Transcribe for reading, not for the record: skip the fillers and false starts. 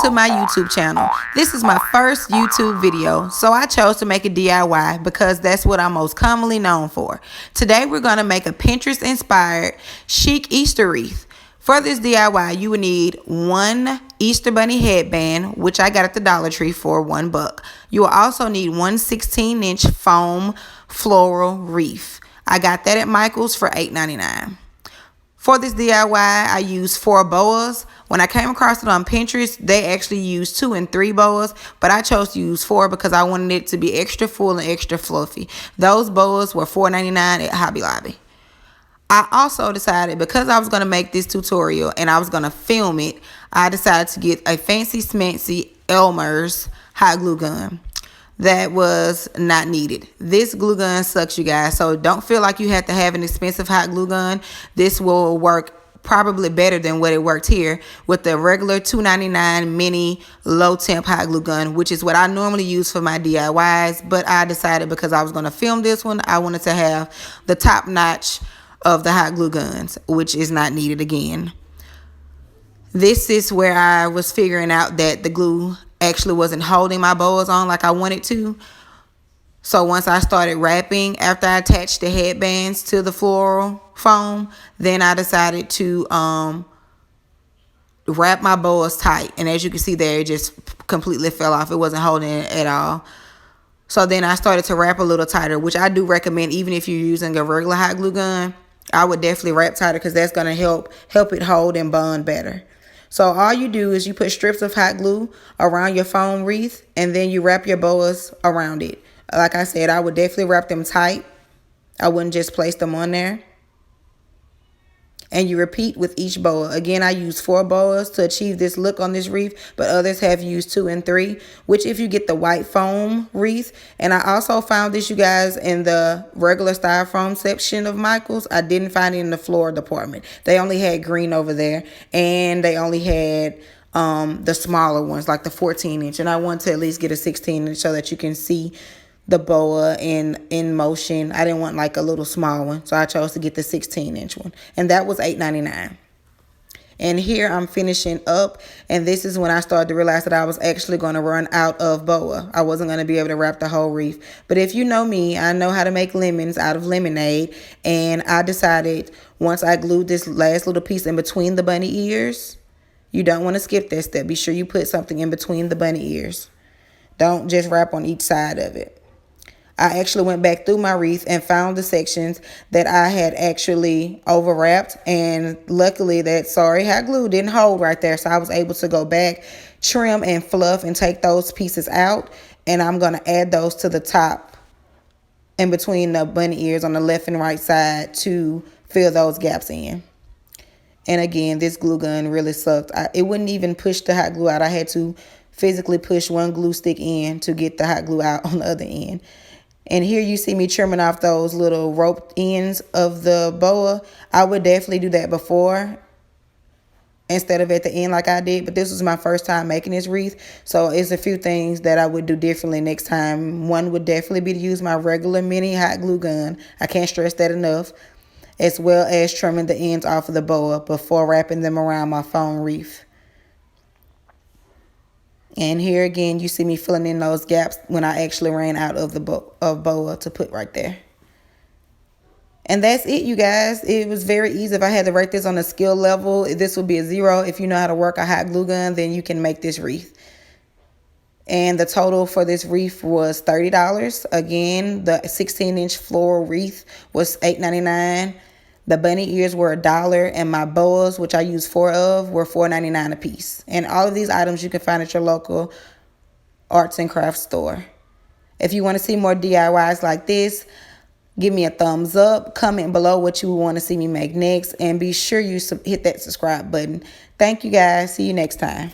to my YouTube channel. This is my first YouTube video, so I chose to make a DIY because that's what I'm most commonly known for. Today we're going to make a Pinterest inspired chic Easter wreath. For this DIY, you would need one Easter bunny headband, which I got at the Dollar Tree for $1. You will also need one 16-inch foam floral wreath. I got that at Michael's for $8.99. For this DIY, I used 4 boas. When I came across it on Pinterest, they actually used 2 and 3 boas, but I chose to use 4 because I wanted it to be extra full and extra fluffy. Those boas were $4.99 at Hobby Lobby. I also decided, because I was going to make this tutorial and I was going to film it, I decided to get a fancy smancy Elmer's hot glue gun. That was not needed. This glue gun sucks, you guys, so don't feel like you have to have an expensive hot glue gun. This will work probably better than what it worked here with the regular $2.99 mini low temp hot glue gun, which is what I normally use for my DIYs. But I decided, because I was going to film this one, I wanted to have the top notch of the hot glue guns, which is not needed again. This is where I was figuring out that the glue actually wasn't holding my boas on like I wanted to. So once I started wrapping, after I attached the headbands to the floral foam, then I decided to wrap my boas tight. And as you can see there, it just completely fell off. It wasn't holding it at all. So then I started to wrap a little tighter, which I do recommend even if you're using a regular hot glue gun. I would definitely wrap tighter because that's going to help it hold and bond better. So all you do is you put strips of hot glue around your foam wreath, and then you wrap your boas around it. Like I said, I would definitely wrap them tight. I wouldn't just place them on there. And you repeat with each boa. Again, I use 4 boas to achieve this look on this wreath, but others have used 2 and 3, which if you get the white foam wreath. And I also found this, you guys, in the regular styrofoam section of Michael's. I didn't find it in the floral department. They only had green over there, and they only had the smaller ones, like the 14-inch. And I want to at least get a 16-inch so that you can see the boa in motion. I didn't want like a little small one, so I chose to get the 16-inch one, and that was $8.99. And here I'm finishing up, and this is when I started to realize that I was actually going to run out of boa. I wasn't going to be able to wrap the whole wreath. But if you know me, I know how to make lemons out of lemonade, and I decided once I glued this last little piece in between the bunny ears, you don't want to skip that step. Be sure you put something in between the bunny ears. Don't just wrap on each side of it. I actually went back through my wreath and found the sections that I had actually overwrapped, and luckily that hot glue didn't hold right there, so I was able to go back, trim and fluff and take those pieces out, and I'm going to add those to the top in between the bunny ears on the left and right side to fill those gaps in. And again, this glue gun really sucked. It wouldn't even push the hot glue out. I had to physically push one glue stick in to get the hot glue out on the other end. And here you see me trimming off those little rope ends of the boa. I would definitely do that before instead of at the end like I did. But this was my first time making this wreath, so it's a few things that I would do differently next time. One would definitely be to use my regular mini hot glue gun. I can't stress that enough. As well as trimming the ends off of the boa before wrapping them around my foam wreath. And here again, you see me filling in those gaps when I actually ran out of the boa to put right there. And that's it, you guys. It was very easy. If I had to rate this on a skill level, this would be a 0. If you know how to work a hot glue gun, then you can make this wreath. And the total for this wreath was $30. Again, the 16-inch floral wreath was $8.99. The bunny ears were $1, and my boas, which I used 4 of, were $4.99 a piece. And all of these items you can find at your local arts and crafts store. If you want to see more DIYs like this, give me a thumbs up. Comment below what you want to see me make next, and be sure you hit that subscribe button. Thank you, guys. See you next time.